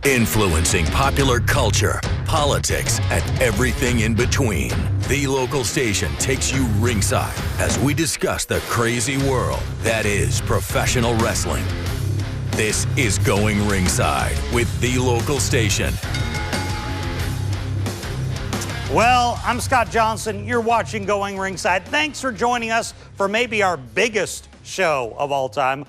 Influencing popular culture, politics, and everything in between. The local station takes you ringside as we discuss the crazy world that is professional wrestling. This is Going Ringside with The Local Station. Well, I'm Scott Johnson. You're watching Going Ringside. Thanks for joining us for maybe our biggest show of all time.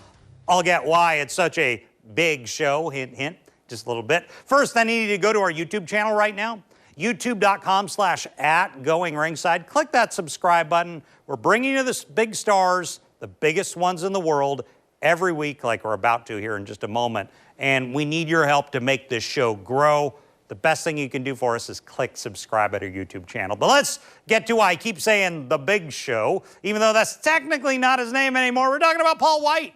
I'll get why it's such a big show, hint, hint, just a little bit. First, I need you to go to our YouTube channel right now, youtube.com/@GoingRingside. Click that subscribe button. We're bringing you the big stars, the biggest ones in the world, every week like we're about to here in just a moment. And we need your help to make this show grow. The best thing you can do for us is click subscribe at our YouTube channel. But let's get to why I keep saying The Big Show, even though that's technically not his name anymore. We're talking about Paul Wight,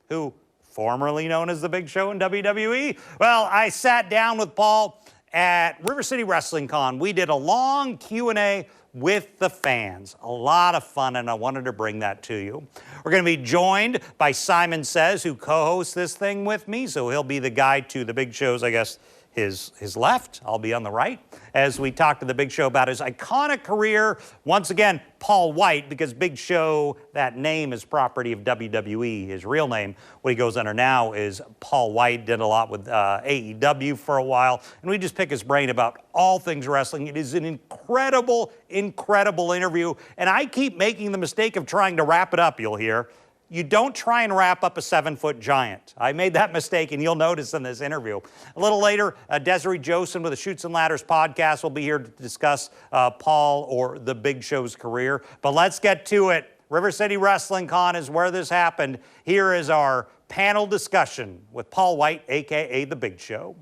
who formerly known as The Big Show in WWE. Well, I sat down with Paul at River City Wrestling Con. We did a long Q&A with the fans. A lot of fun, and I wanted to bring that to you. We're going to be joined by Simon Says, who co-hosts this thing with me, so he'll be the guy to The Big Show's, I guess, his left. I'll be on the right as we talk to The Big Show about his iconic career. Once again, Paul Wight, because Big Show, that name is property of WWE. His real name, what he goes under now, is Paul Wight. Did a lot with AEW for a while, and we just pick his brain about all things wrestling. It is an incredible, incredible interview, and I keep making the mistake of trying to wrap it up, you'll hear. You don't try and wrap up a 7-foot giant. I made that mistake, and you'll notice in this interview. A little later, Desiree Joseph with the Chutes and Ladders podcast will be here to discuss Paul or The Big Show's career. But let's get to it. River City Wrestling Con is where this happened. Here is our panel discussion with Paul Wight, a.k.a. The Big Show.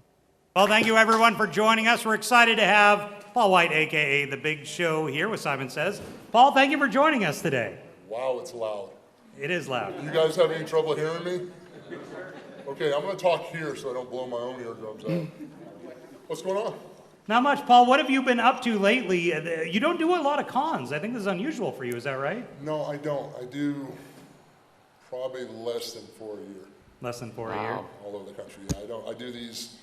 Well, thank you, everyone, for joining us. We're excited to have Paul Wight, a.k.a. The Big Show, here with Simon Says. Paul, thank you for joining us today. Wow, it's loud. It is loud. You guys have any trouble hearing me? Okay, I'm going to talk here so I don't blow my own eardrums out. What's going on? Not much. Paul, what have you been up to lately? You don't do a lot of cons. I think this is unusual for you. Is that right? No, I don't. I do probably less than 4 a year. Less than 4 a year? All over the country. Yeah, I don't. I do these,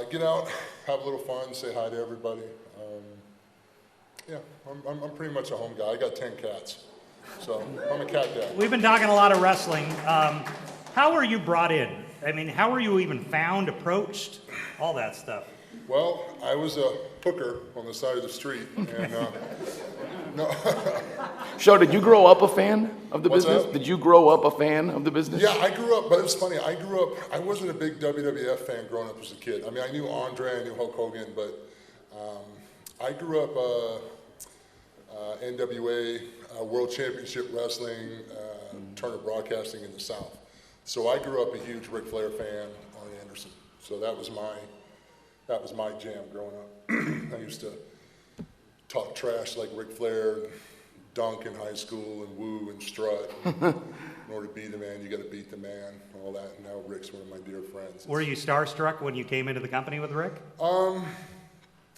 get out, have a little fun, say hi to everybody. Yeah, I'm pretty much a home guy. I got 10 cats. So I'm a cat dad. We've been talking a lot of wrestling. How were you brought in? I mean, how were you even found, approached, all that stuff? Well, I was a hooker on the side of the street, and no. So, did you grow up a fan of the What's business? that? Did you grow up a fan of the business? Yeah, I grew up, but it was funny. I wasn't a big WWF fan growing up as a kid. I mean, I knew Andre, I knew Hulk Hogan, but I grew up NWA, World Championship Wrestling, Turner Broadcasting in the South. So I grew up a huge Ric Flair fan, Arn Anderson. So that was my jam growing up. I used to talk trash like Ric Flair, dunk in high school, and woo and strut. In order to be the man, you got to beat the man, all that. And now Ric's one of my dear friends. Were you starstruck when you came into the company with Ric?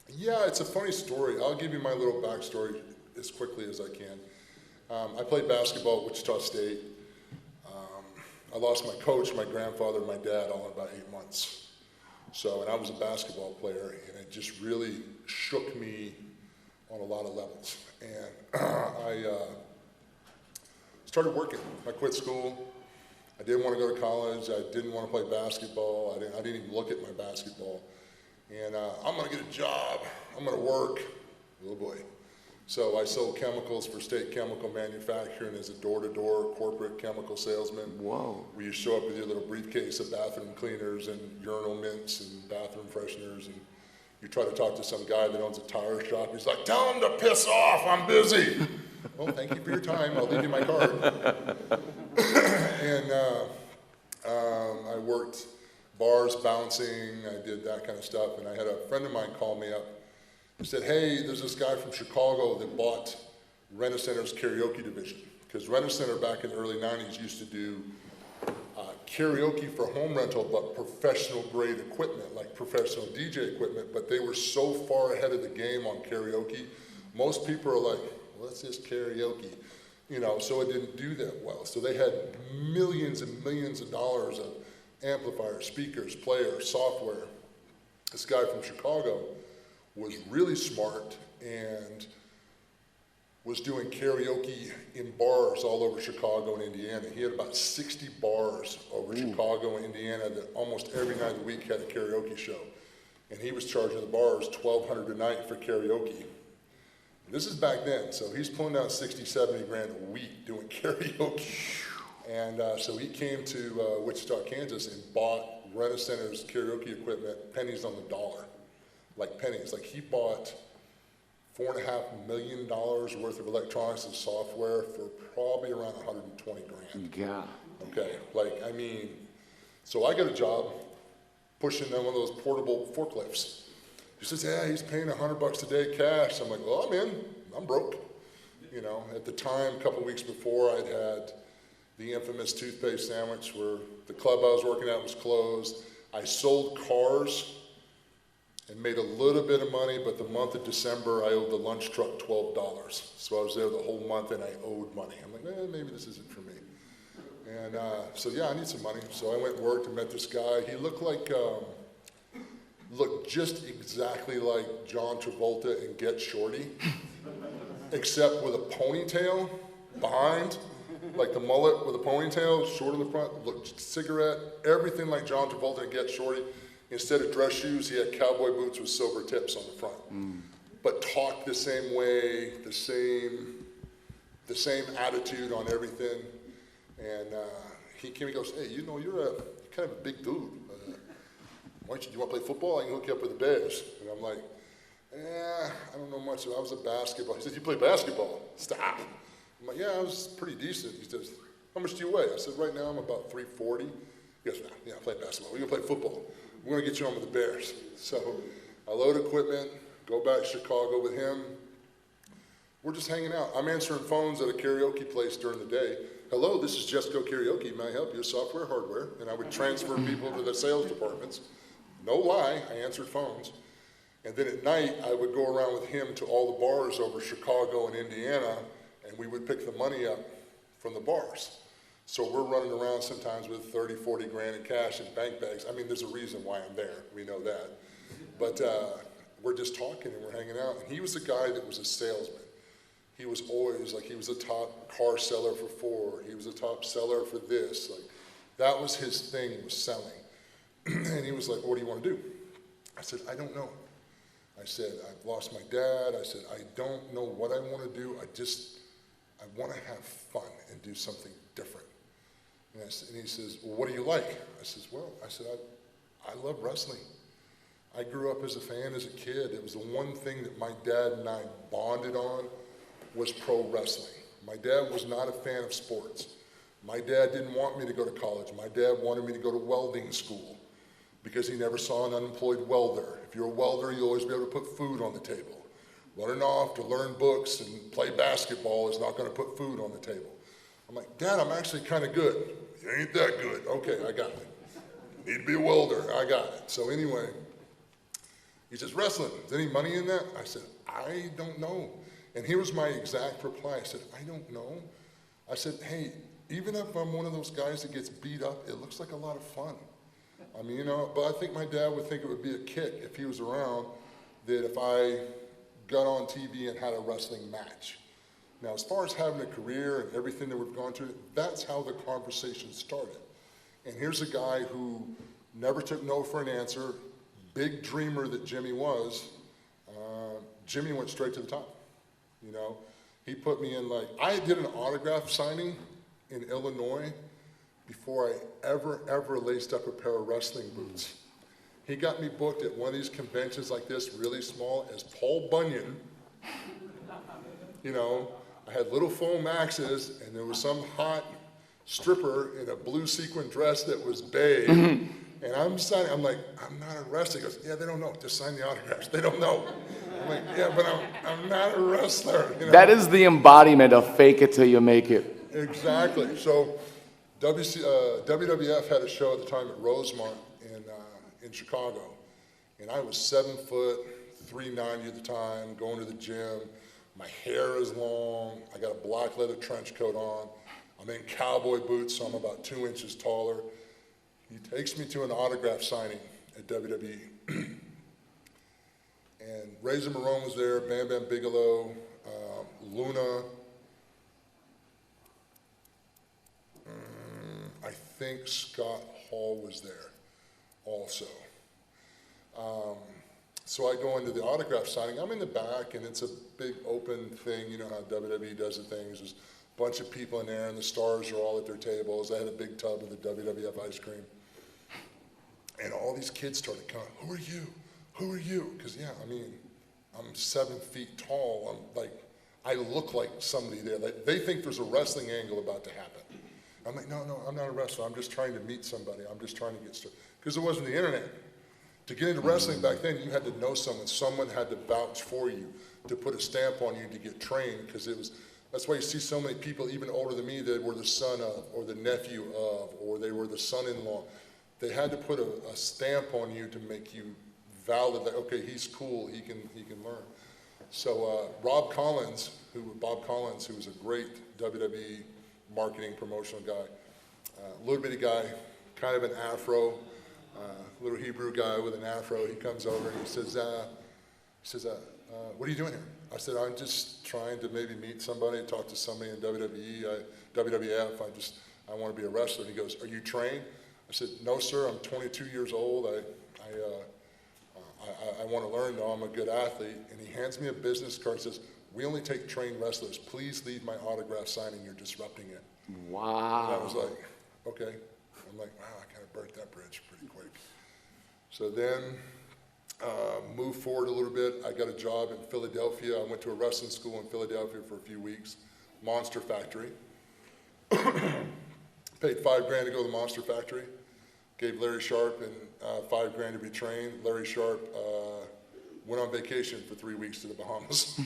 Yeah, it's a funny story. I'll give you my little backstory as quickly as I can. I played basketball at Wichita State. I lost my coach, my grandfather, and my dad all in about 8 months. So, and I was a basketball player, and it just really shook me on a lot of levels. And I started working. I quit school. I didn't want to go to college. I didn't want to play basketball. I didn't even look at my basketball. And I'm going to get a job. I'm going to work. Oh boy. So I sold chemicals for State Chemical Manufacturing as a door-to-door corporate chemical salesman. Whoa. Where you show up with your little briefcase of bathroom cleaners and urinal mints and bathroom fresheners, and you try to talk to some guy that owns a tire shop. He's like, "Tell him to piss off, I'm busy." "Well, thank you for your time, I'll leave you my card." And I worked bars, bouncing, I did that kind of stuff, and I had a friend of mine call me up. He said, "Hey, there's this guy from Chicago that bought Rent-A-Center's karaoke division." Because Rent-A-Center back in the early 90s used to do karaoke for home rental, but professional grade equipment, like professional DJ equipment, but they were so far ahead of the game on karaoke. Most people are like, "Well, that's just karaoke." You know, so it didn't do that well. So they had millions and millions of dollars of amplifiers, speakers, players, software. This guy from Chicago was really smart and was doing karaoke in bars all over Chicago and Indiana. He had about 60 bars over Chicago and Indiana that almost every night of the week had a karaoke show. And he was charging the bars $1,200 a night for karaoke. And this is back then, so he's pulling down 60, 70 grand a week doing karaoke. And so he came to Wichita, Kansas and bought Rent-A-Center's karaoke equipment, pennies on the dollar, like pennies. Like he bought $4.5 million worth of electronics and software for probably around 120 grand. Yeah. Okay, like, I mean, so I got a job pushing on one of those portable forklifts. He says, yeah, he's paying $100 a day cash. I'm like, well, I'm in, I'm broke. You know, at the time, a couple weeks before, I'd had the infamous toothpaste sandwich where the club I was working at was closed. I sold cars and made a little bit of money, but the month of December, I owed the lunch truck $12. So I was there the whole month and I owed money. I'm like, maybe this isn't for me. And so yeah, I need some money. So I went and worked and met this guy. He looked like, looked just exactly like John Travolta in Get Shorty, except with a ponytail behind, like the mullet with a ponytail, short in the front, looked cigarette, everything like John Travolta in Get Shorty. Instead of dress shoes, he had cowboy boots with silver tips on the front. But talked the same way, the same attitude on everything. And he came and goes, hey, you know, you're kind of a big dude. Do you want to play football? I can hook you up with the Bears. And I'm like, I don't know much. I was a basketball. He said, you play basketball? Stop. I'm like, yeah, I was pretty decent. He says, how much do you weigh? I said, right now I'm about 340. He goes, yeah, I play basketball. We're going to play football. We're going to get you on with the Bears. So I load equipment, go back to Chicago with him. We're just hanging out. I'm answering phones at a karaoke place during the day. Hello, this is Just Go Karaoke. May I help you? Software, hardware. And I would transfer people to the sales departments. No lie, I answered phones. And then at night, I would go around with him to all the bars over Chicago and Indiana, and we would pick the money up from the bars. So we're running around sometimes with 30, 40 grand in cash in bank bags. I mean, there's a reason why I'm there. We know that. But we're just talking and we're hanging out. And he was a guy that was a salesman. He was always like, he was a top car seller for Ford. He was a top seller for this. Like, that was his thing, was selling. And he was like, what do you want to do? I said, I don't know. I said, I've lost my dad. I said, I don't know what I want to do. I want to have fun and do something different. And he says, well, what do you like? I said, I love wrestling. I grew up as a fan as a kid. It was the one thing that my dad and I bonded on was pro wrestling. My dad was not a fan of sports. My dad didn't want me to go to college. My dad wanted me to go to welding school because he never saw an unemployed welder. If you're a welder, you'll always be able to put food on the table. Running off to learn books and play basketball is not going to put food on the table. I'm like, Dad, I'm actually kind of good. You ain't that good. Okay, I got it. Need to be a welder. I got it. So anyway, he says, wrestling, is there any money in that? I said, I don't know. And here was my exact reply. I said, I don't know. I said, hey, even if I'm one of those guys that gets beat up, it looks like a lot of fun. I mean, you know, but I think my dad would think it would be a kick if he was around, that if I got on TV and had a wrestling match. Now, as far as having a career and everything that we've gone through, that's how the conversation started. And here's a guy who never took no for an answer, big dreamer that Jimmy was. Jimmy went straight to the top. You know, he put me in, like, I did an autograph signing in Illinois before I ever laced up a pair of wrestling boots. He got me booked at one of these conventions like this, really small, as Paul Bunyan. You know, I had little foam axes, and there was some hot stripper in a blue sequin dress that was bae. And I'm signing, I'm like, I'm not a wrestler. He goes, yeah, they don't know, just sign the autographs. They don't know. I'm like, yeah, but I'm not a wrestler. You know? That is the embodiment of fake it till you make it. Exactly. So WWF had a show at the time at Rosemont in Chicago. And I was 7 foot, 390 at the time, going to the gym. My hair is long. I got a black leather trench coat on. I'm in cowboy boots, so I'm about 2 inches taller. He takes me to an autograph signing at WWE. And Razor Ramon was there, Bam Bam Bigelow, Luna. I think Scott Hall was there also. So I go into the autograph signing. I'm in the back, and it's a big open thing. You know how WWE does the things. There's a bunch of people in there, and the stars are all at their tables. I had a big tub of the WWF ice cream. And all these kids started coming. Who are you? Who are you? Because, yeah, I mean, I'm 7 feet tall. I'm like, I look like somebody there. They think there's a wrestling angle about to happen. I'm like, no, I'm not a wrestler. I'm just trying to meet somebody. I'm just trying to get started. Because there wasn't the internet. To get into wrestling back then, you had to know someone. Someone had to vouch for you, to put a stamp on you to get trained. Because that's why you see so many people, even older than me, that were the son of, or the nephew of, or they were the son-in-law. They had to put a stamp on you to make you valid. That okay, he's cool. He can learn. So Bob Collins, who was a great WWE marketing promotional guy, little bitty guy, kind of an afro, little Hebrew guy with an afro. He comes over and he says, what are you doing here? I said, I'm just trying to maybe meet somebody, talk to somebody in WWE, WWF. I want to be a wrestler. And he goes, are you trained? I said, no, sir. I'm 22 years old. I want to learn. No, I'm a good athlete. And he hands me a business card and says, we only take trained wrestlers. Please leave my autograph signing. You're disrupting it. Wow. And I was like, okay. I'm like, wow, I kind of burnt that bridge pretty quick. So then, moved forward a little bit. I got a job in Philadelphia. I went to a wrestling school in Philadelphia for a few weeks, Monster Factory. Paid $5,000 to go to the Monster Factory. Gave Larry Sharp and $5,000 to be trained. Larry Sharp went on vacation for 3 weeks to the Bahamas.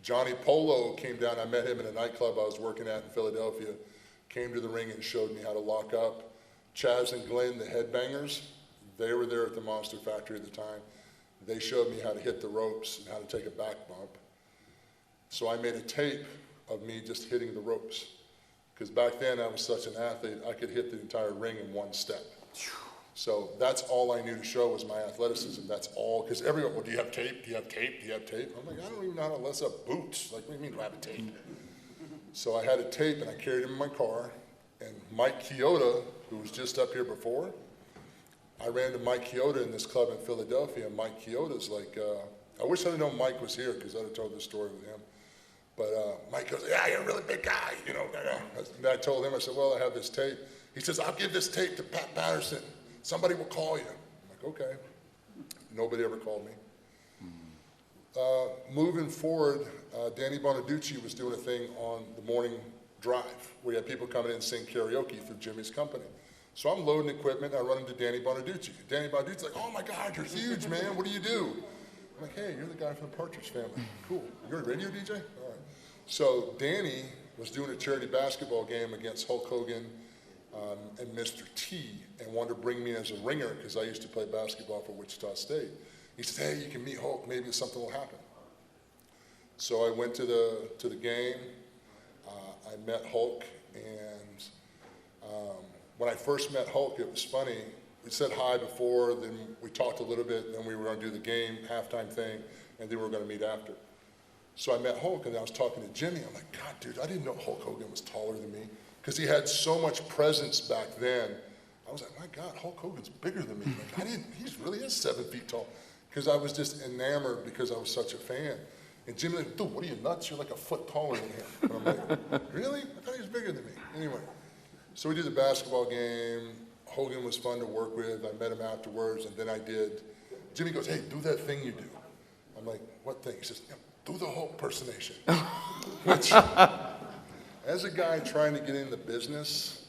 Johnny Polo came down. I met him in a nightclub I was working at in Philadelphia. Came to the ring and showed me how to lock up. Chaz and Glenn, the headbangers, they were there at the Monster Factory at the time. They showed me how to hit the ropes and how to take a back bump. So I made a tape of me just hitting the ropes. Because back then I was such an athlete, I could hit the entire ring in one step. So that's all I knew to show was my athleticism. That's all, because everyone, well, do you have tape? Do you have tape? Do you have tape? I'm like, I don't even know how to lace up boots. Like, what do you mean, do I have a tape? So I had a tape and I carried it in my car. And Mike Chioda, who was just up here before, I ran to Mike Chioda in this club in Philadelphia. And Mike Chioda's like, I wish I'd known Mike was here because I'd have told this story with him. But Mike goes, yeah, you're a really big guy, you know. And I told him, I said, well, I have this tape. He says, I'll give this tape to Pat Patterson. Somebody will call you. I'm like, okay. Nobody ever called me. Moving forward, Danny Bonaducci was doing a thing on the morning drive. We had people coming in and sing karaoke through Jimmy's company. So I'm loading equipment, and I run into Danny Bonaducci. Danny Bonaducci's like, oh my God, you're huge, man. What do you do? I'm like, hey, you're the guy from the Partridge Family. Cool. You're a radio DJ? All right. So Danny was doing a charity basketball game against Hulk Hogan and Mr. T, and wanted to bring me as a ringer because I used to play basketball for Wichita State. He said, hey, you can meet Hulk. Maybe something will happen. So I went to the game. I met Hulk, and when I first met Hulk, it was funny. We said hi before, then we talked a little bit, and then we were going to do the game, halftime thing, and then we were going to meet after. So I met Hulk, and I was talking to Jimmy. I'm like, God, dude, I didn't know Hulk Hogan was taller than me, because he had so much presence back then. I was like, my God, Hulk Hogan's bigger than me. Like, he really is 7 feet tall, because I was just enamored because I was such a fan. And Jimmy was like, dude, what are you, nuts? You're like a foot taller than him. And I'm like, really? I thought he was bigger than me. Anyway, so we did the basketball game. Hogan was fun to work with. I met him afterwards, and then I did. Jimmy goes, hey, do that thing you do. I'm like, what thing? He says, yeah, do the Hulk impersonation. Which, as a guy trying to get in the business,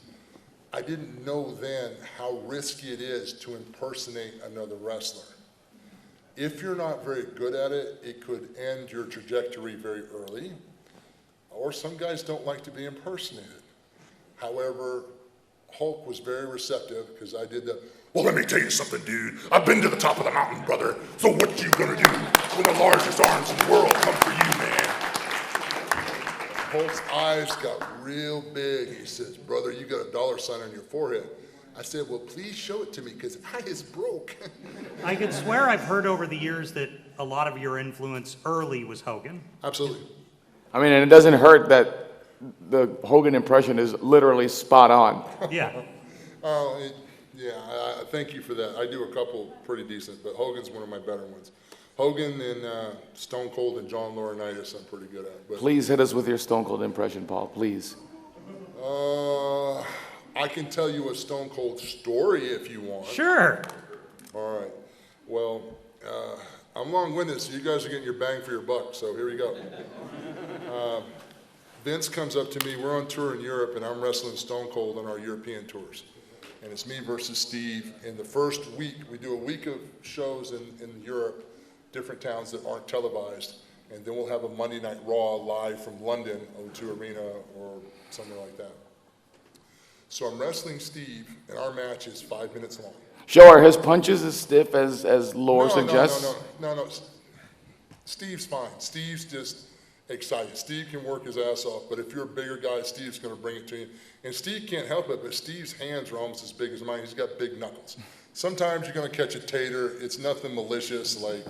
I didn't know then how risky it is to impersonate another wrestler. If you're not very good at it, it could end your trajectory very early, or some guys don't like to be impersonated. However, Hulk was very receptive because I did well, let me tell you something, dude. I've been to the top of the mountain, brother. So what you gonna do when the largest arms in the world come for you, man? Hulk's eyes got real big. He says, brother, you got a dollar sign on your forehead. I said, well, please show it to me because I is broke. I could swear I've heard over the years that a lot of your influence early was Hogan. Absolutely. I mean, and it doesn't hurt that the Hogan impression is literally spot on. Yeah. Yeah, thank you for that. I do a couple pretty decent, but Hogan's one of my better ones. Hogan and Stone Cold and John Laurinaitis I'm pretty good at. But, Please hit us with your Stone Cold impression, Paul, please. I can tell you a Stone Cold story if you want. Sure. All right. Well, I'm long-winded, so you guys are getting your bang for your buck, so here we go. Vince comes up to me. We're on tour in Europe, and I'm wrestling Stone Cold on our European tours. And it's me versus Steve. In the first week, we do a week of shows in Europe, different towns that aren't televised. And then we'll have a Monday Night Raw live from London, O2 Arena, or something like that. So I'm wrestling Steve, and our match is 5 minutes long. Sure, are his punches as stiff as lore suggests? No. Steve's fine. Steve's just excited. Steve can work his ass off, but if you're a bigger guy, Steve's going to bring it to you. And Steve can't help it, but Steve's hands are almost as big as mine. He's got big knuckles. Sometimes you're going to catch a tater. It's nothing malicious. Like,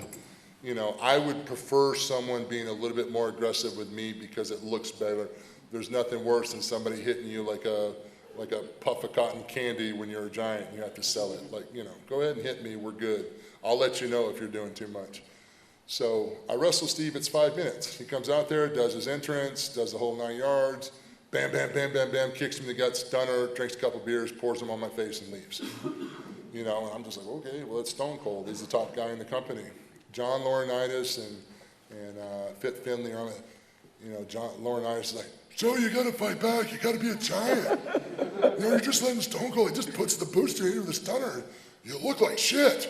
you know, I would prefer someone being a little bit more aggressive with me because it looks better. There's nothing worse than somebody hitting you like a puff of cotton candy when you're a giant and you have to sell it. Like, you know, go ahead and hit me, we're good. I'll let you know if you're doing too much. So I wrestle Steve, it's 5 minutes. He comes out there, does his entrance, does the whole 9 yards, bam, bam, bam, bam, bam, kicks me in the gut, stunner, drinks a couple beers, pours them on my face and leaves. You know, and I'm just like, okay, well, it's Stone Cold. He's the top guy in the company. John Laurinaitis and Fit Finley are, you know, John Laurinaitis is like, so you got to fight back. You got to be a giant. You know, you're just letting Stone Cold. He just puts the booster in with the stunner. You look like shit.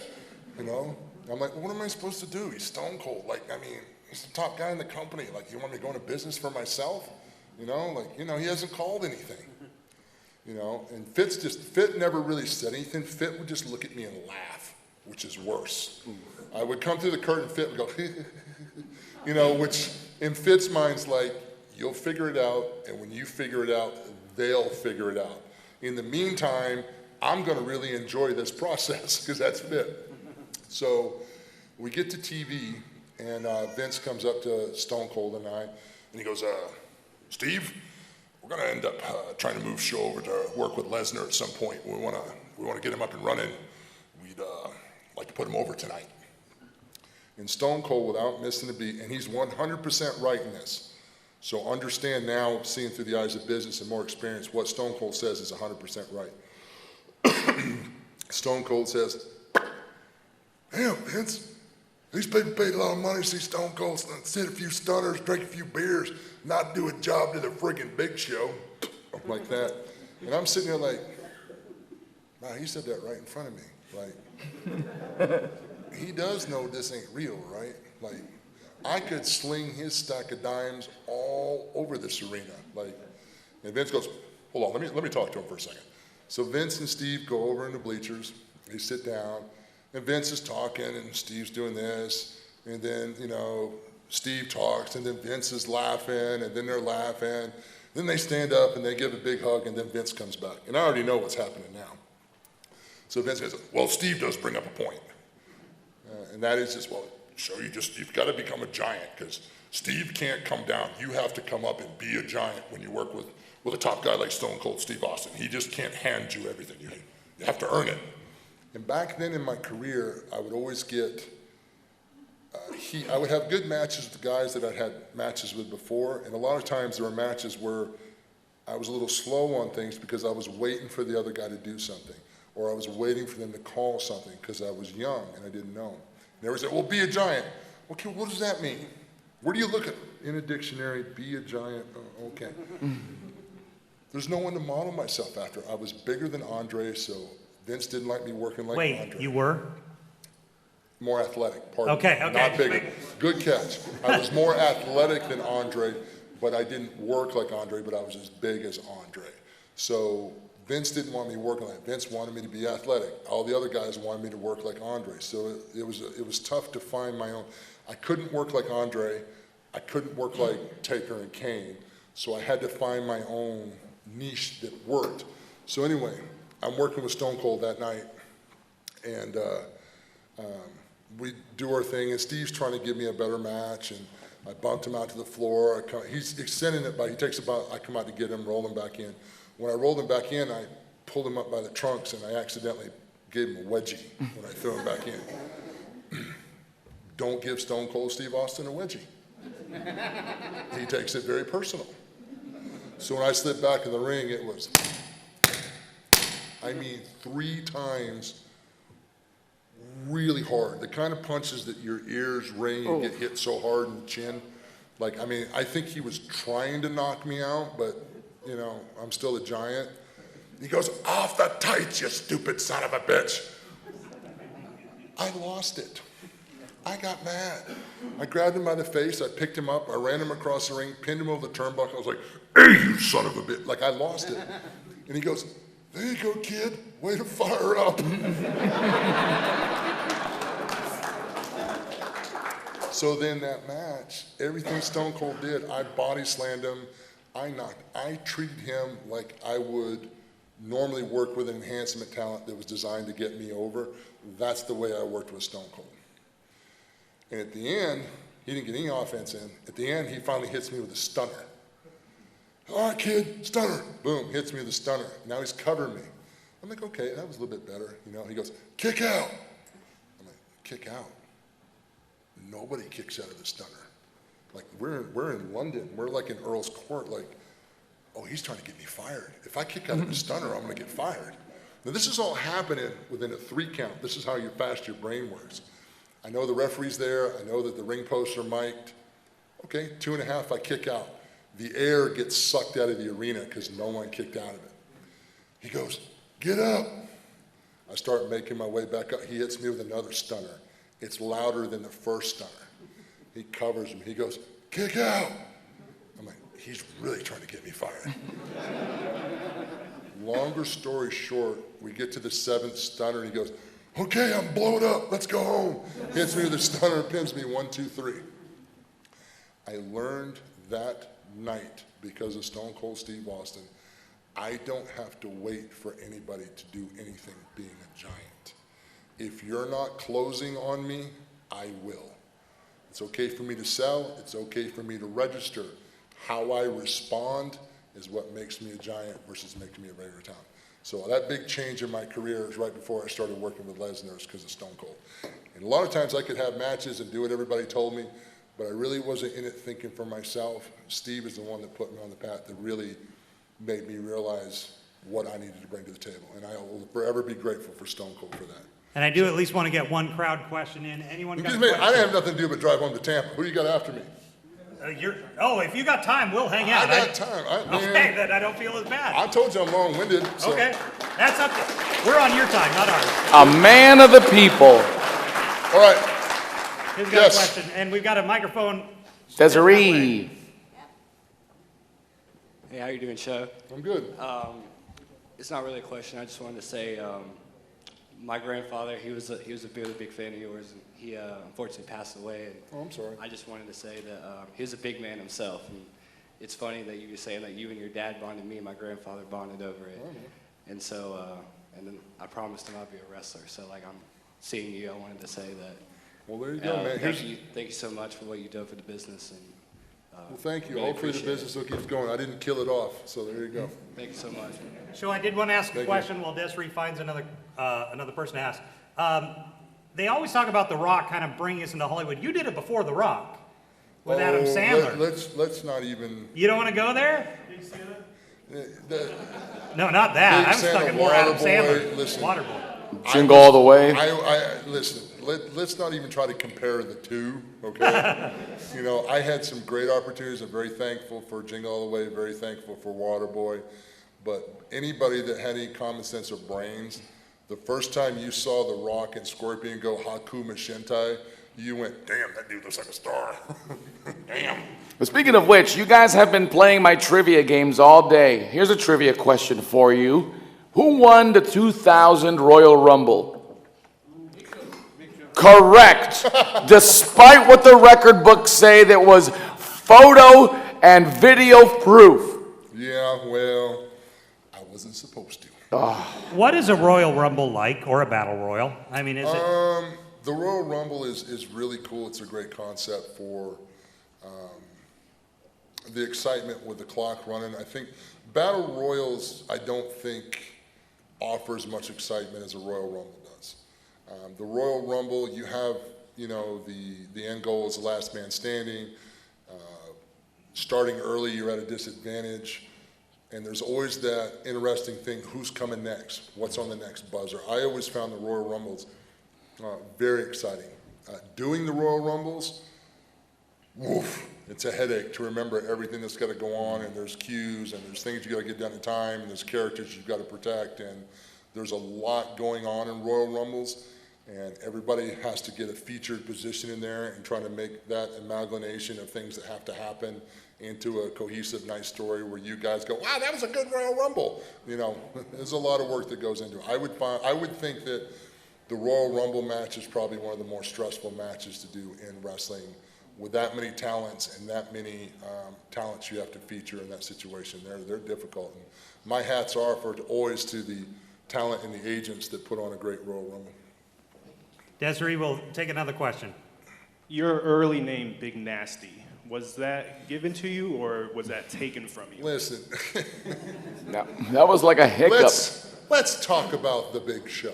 You know. I'm like, well, what am I supposed to do? He's Stone Cold. Like, I mean, he's the top guy in the company. Like, you want me to go into business for myself? You know, like, you know, he hasn't called anything. You know, and Fit never really said anything. Fit would just look at me and laugh, which is worse. I would come through the curtain, Fit would go, you know, which in Fit's mind's like, you'll figure it out, and when you figure it out, they'll figure it out. In the meantime, I'm going to really enjoy this process because that's Fit. So we get to TV, and Vince comes up to Stone Cold and I, and he goes, Steve, we're going to end up trying to move show over to work with Lesnar at some point. We want to get him up and running. We'd like to put him over tonight. And Stone Cold, without missing a beat, and he's 100% right in this. So understand now, seeing through the eyes of business and more experience, what Stone Cold says is 100% right. Stone Cold says, damn, Vince, these people paid a lot of money to see Stone Cold sit a few stunners, drink a few beers, not do a job to the friggin' big show. Like that. And I'm sitting there like, wow, he said that right in front of me. Like, he does know this ain't real, right? Like, I could sling his stack of dimes all over this arena. Like, and Vince goes, hold on, let me talk to him for a second. So Vince and Steve go over in the bleachers, they sit down, and Vince is talking, and Steve's doing this, and then, you know, Steve talks, and then Vince is laughing, and then they're laughing. Then they stand up, and they give a big hug, and then Vince comes back. And I already know what's happening now. So Vince goes, well, Steve does bring up a point. And that is just, well, you've got to become a giant, because Steve can't come down. You have to come up and be a giant when you work with a top guy like Stone Cold Steve Austin. He just can't hand you everything. You have to earn it. And back then in my career, I would always get I would have good matches with the guys that I'd had matches with before, and a lot of times there were matches where I was a little slow on things because I was waiting for the other guy to do something, or I was waiting for them to call something because I was young and I didn't know. And they would say, well, be a giant. Okay, what does that mean? Where do you look at in a dictionary, be a giant? Oh, okay. There's no one to model myself after. I was bigger than Andre, so Vince didn't like me working like Andre. Wait, you were? More athletic, pardon me. Okay. Not bigger. Good catch. I was more athletic than Andre, but I didn't work like Andre, but I was as big as Andre. So Vince didn't want me working like Vince wanted me to be athletic. All the other guys wanted me to work like Andre. So it was tough to find my own. I couldn't work like Andre. I couldn't work like Taker and Kane. So I had to find my own niche that worked. So anyway, I'm working with Stone Cold that night, and we do our thing, and Steve's trying to give me a better match, and I bumped him out to the floor. He's extending it, but he takes about, I come out to get him, roll him back in. When I rolled him back in, I pulled him up by the trunks, and I accidentally gave him a wedgie when I threw him back in. Don't give Stone Cold Steve Austin a wedgie. He takes it very personal. So when I slid back in the ring, it was, I mean, 3 times really hard. The kind of punches that your ears ring and get hit so hard in the chin. Like, I mean, I think he was trying to knock me out, but, you know, I'm still a giant. He goes, off the tights, you stupid son of a bitch. I lost it. I got mad. I grabbed him by the face, I picked him up, I ran him across the ring, pinned him over the turnbuckle. I was like, hey, you son of a bitch. Like, I lost it. And he goes, there you go, kid. Way to fire up. So then that match, everything Stone Cold did, I body slammed him, I treated him like I would normally work with an enhancement talent that was designed to get me over. That's the way I worked with Stone Cold. And at the end, he didn't get any offense in. At the end, he finally hits me with a stunner. All right, kid, stunner. Boom, hits me with a stunner. Now he's covering me. I'm like, okay, that was a little bit better. You know, he goes, kick out. I'm like, kick out? Nobody kicks out of the stunner. Like, we're in London. We're like in Earl's Court. Like, oh, he's trying to get me fired. If I kick out of the stunner, I'm going to get fired. Now, this is all happening within a 3 count. This is how fast your brain works. I know the referee's there. I know that the ring posts are mic'd. Okay, 2.5, I kick out. The air gets sucked out of the arena because no one kicked out of it. He goes, get up. I start making my way back up. He hits me with another stunner. It's louder than the first stunner. He covers me. He goes, kick out. I'm like, he's really trying to get me fired. Longer story short, we get to the 7th stunner, and he goes, okay, I'm blown up. Let's go home. Hits me with a stunner, pins me 1, 2, 3. I learned that night, because of Stone Cold Steve Austin, I don't have to wait for anybody to do anything being a giant. If you're not closing on me, I will. It's okay for me to sell. It's okay for me to register. How I respond is what makes me a giant versus making me a regular talent. So that big change in my career is right before I started working with Lesnar because of Stone Cold. And a lot of times I could have matches and do what everybody told me, but I really wasn't in it thinking for myself. Steve is the one that put me on the path that really made me realize what I needed to bring to the table. And I will forever be grateful for Stone Cold for that. And I do at least want to get one crowd question in. Anyone got a Excuse me, question? I didn't have nothing to do but drive home to Tampa. Who do you got after me? If you got time, we'll hang out. I got time. Okay, then I don't feel as bad. I told you I'm long-winded. So. Okay, that's up to, we're on your time, not ours. A man of the people. All right. He's got a question, and we've got a microphone. Desiree. Hey, how you doing, Show? I'm good. It's not really a question. I just wanted to say, my grandfather, he was a really big fan of yours, and he unfortunately passed away. And Oh, I'm sorry. I just wanted to say that he was a big man himself. And it's funny that you were saying that you and your dad bonded, me and my grandfather bonded over it. And so, and then I promised him I'd be a wrestler. So, like, I'm seeing you. I wanted to say that. Well, there you go, man. Thank you so much for what you do for the business. And Well, thank you. really Hopefully the appreciate business will keep going. I didn't kill it off, so there you go. Thank you so much. So I did want to ask a Thank question while Desiree finds another person to ask. They always talk about The Rock kind of bringing us into Hollywood. You did it before The Rock with Adam Sandler. Let's not even. You don't want to go there? The, No, not that. Big I'm stuck Santa, in more Adam Waterboy, Sandler. listen. Waterboy. Jingle all the way. Listen. Let's not even try to compare the two, okay? You know, I had some great opportunities. I'm very thankful for Jingle All the Way, very thankful for Waterboy. But anybody that had any common sense or brains, the first time you saw The Rock and Scorpion go Hakuma Shintai, you went, damn, that dude looks like a star. Damn. But speaking of which, you guys have been playing my trivia games all day. Here's a trivia question for you. Who won the 2000 Royal Rumble? Correct. Despite what the record books say, that was photo and video proof. Yeah, well, I wasn't supposed to. What is a Royal Rumble like, or a Battle Royal? I mean, is it? The Royal Rumble is really cool. It's a great concept for the excitement with the clock running. I think Battle Royals, I don't think, offer as much excitement as a Royal Rumble does. The Royal Rumble, you have, you know, the end goal is the last man standing. Starting early, you're at a disadvantage. And there's always that interesting thing, who's coming next? What's on the next buzzer? I always found the Royal Rumbles very exciting. Doing the Royal Rumbles, woof, it's a headache to remember everything that's got to go on, and there's cues, and there's things you got to get done in time, and there's characters you've got to protect, and there's a lot going on in Royal Rumbles, and everybody has to get a featured position in there and try to make that amalgamation of things that have to happen into a cohesive, nice story where you guys go, wow, that was a good Royal Rumble. You know, there's a lot of work that goes into it. I would think that the Royal Rumble match is probably one of the more stressful matches to do in wrestling. With that many talents and that many talents you have to feature in that situation, they're difficult. And my hats are always to the talent and the agents that put on a great Royal Rumble. Desiree, we'll take another question. Your early name, Big Nasty, was that given to you or was that taken from you? Listen, No, that was like a hiccup. let's talk about the Big Show.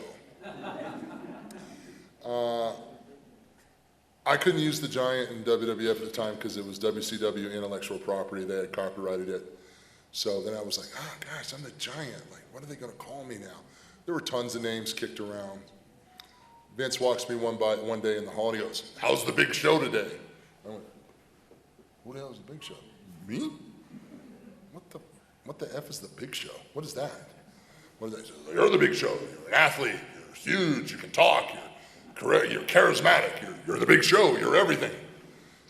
I couldn't use the Giant in WWF at the time because it was WCW intellectual property. They had copyrighted it. So then I was like, oh gosh, I'm the Giant. Like, what are they going to call me now? There were tons of names kicked around. Vince walks me one day in the hall and he goes, how's the Big Show today? I went, who the hell is the Big Show? Me? What the F is the Big Show? What is that? What is that? You're the Big Show. You're an athlete. You're huge. You can talk. You're charismatic. You're the Big Show. You're everything.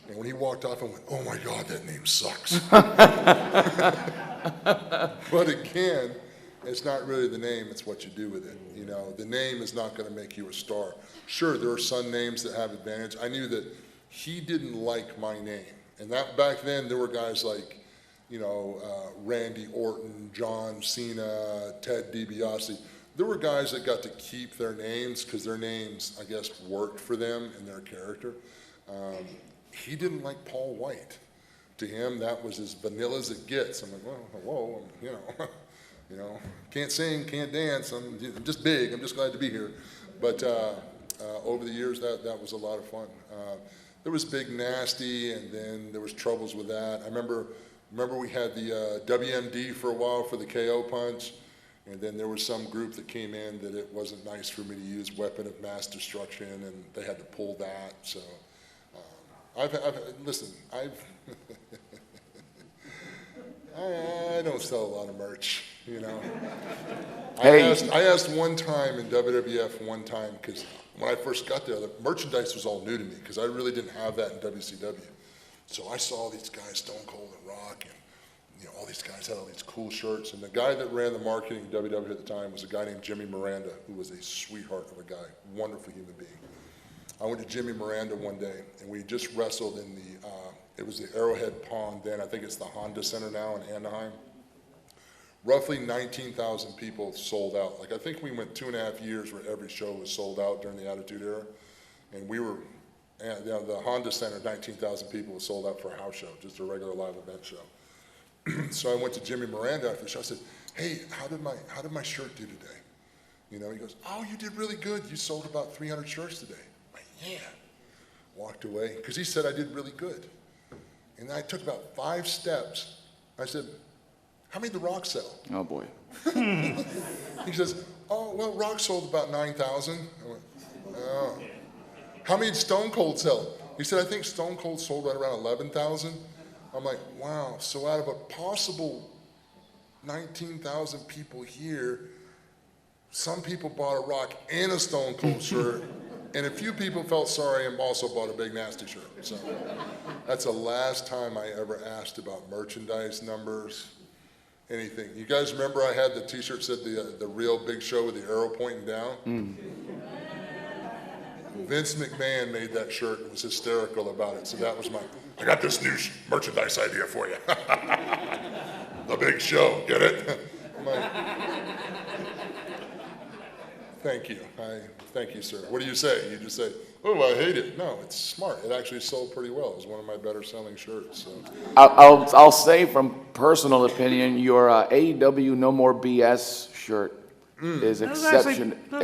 And when he walked off, I went, oh my God, that name sucks. But again, it's not really the name, it's what you do with it. You know, the name is not going to make you a star. Sure, there are some names that have advantage. I knew that he didn't like my name. And that back then, there were guys like, you know, Randy Orton, John Cena, Ted DiBiase. There were guys that got to keep their names because their names, I guess, worked for them and their character. He didn't like Paul Wight. To him, that was as vanilla as it gets. I'm like, well, hello, you know, can't sing, can't dance. I'm just big. I'm just glad to be here. But over the years, that was a lot of fun. There was Big Nasty, and then there was troubles with that. I remember we had the WMD for a while for the KO punch. And then there was some group that came in that it wasn't nice for me to use weapon of mass destruction, and they had to pull that. So, listen, I don't sell a lot of merch, you know. Hey. I asked one time in WWF because when I first got there, the merchandise was all new to me because I really didn't have that in WCW. So I saw these guys, Stone Cold and Rock, and you know, all these guys had all these cool shirts, and the guy that ran the marketing at WW at the time was a guy named Jimmy Miranda, who was a sweetheart of a guy, wonderful human being. I went to Jimmy Miranda one day, and we just wrestled in it was the Arrowhead Pond then, I think it's the Honda Center now in Anaheim. Roughly 19,000 people sold out. Like, I think we went 2.5 years where every show was sold out during the Attitude Era, and we were, the Honda Center, 19,000 people was sold out for a house show, just a regular live event show. So I went to Jimmy Miranda after the show. I said, hey, how did my shirt do today? You know, he goes, oh, you did really good. You sold about 300 shirts today. I'm like, yeah. Walked away, because he said I did really good. And I took about 5 steps. I said, how many did The Rock sell? Oh, boy. He says, oh, well, Rock sold about 9,000. I went, oh. How many did Stone Cold sell? He said, I think Stone Cold sold right around 11,000. I'm like, wow, so out of a possible 19,000 people here, some people bought a Rock and a Stone Cold shirt, and a few people felt sorry and also bought a Big Nasty shirt. So that's the last time I ever asked about merchandise numbers, anything. You guys remember I had the t-shirt said the real Big Show with the arrow pointing down? Vince McMahon made that shirt and was hysterical about it. So that was I got this new merchandise idea for you. The Big Show, get it? I'm like, thank you. Thank you, sir. What do you say? You just say, oh, I hate it. No, it's smart. It actually sold pretty well. It was one of my better selling shirts. So. I'll say from personal opinion, your AEW No More BS shirt is that's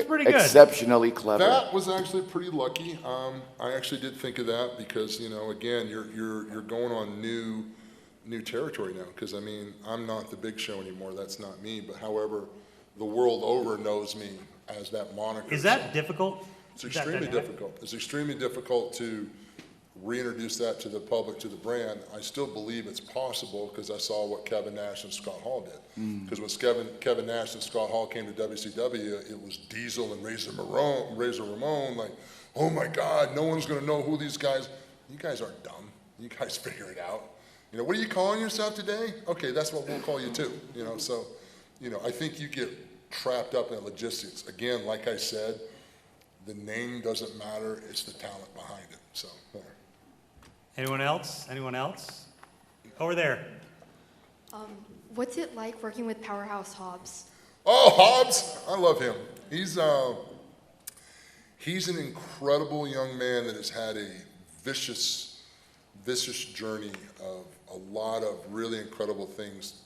pretty good. exceptionally clever. That was actually pretty lucky. I actually did think of that because, you know, again, you're going on new territory now. Because I mean, I'm not the Big Show anymore. That's not me. But however, the world over knows me as that moniker. Is that difficult? It's extremely difficult. It's extremely difficult to reintroduce that to the public, to the brand. I still believe it's possible because I saw what Kevin Nash and Scott Hall did. Because when Kevin Nash and Scott Hall came to WCW, it was Diesel and Razor Ramon, like, oh my God, no one's gonna know who these guys. You guys aren't dumb. You guys figure it out. You know, what are you calling yourself today? Okay, that's what we'll call you too. You know, so, you know, I think you get trapped up in logistics. Again, like I said, the name doesn't matter, it's the talent behind it. So, yeah. Anyone else? Anyone else? Over there. What's it like working with Powerhouse Hobbs? Oh, Hobbs! I love him. He's an incredible young man that has had a vicious journey of a lot of really incredible things,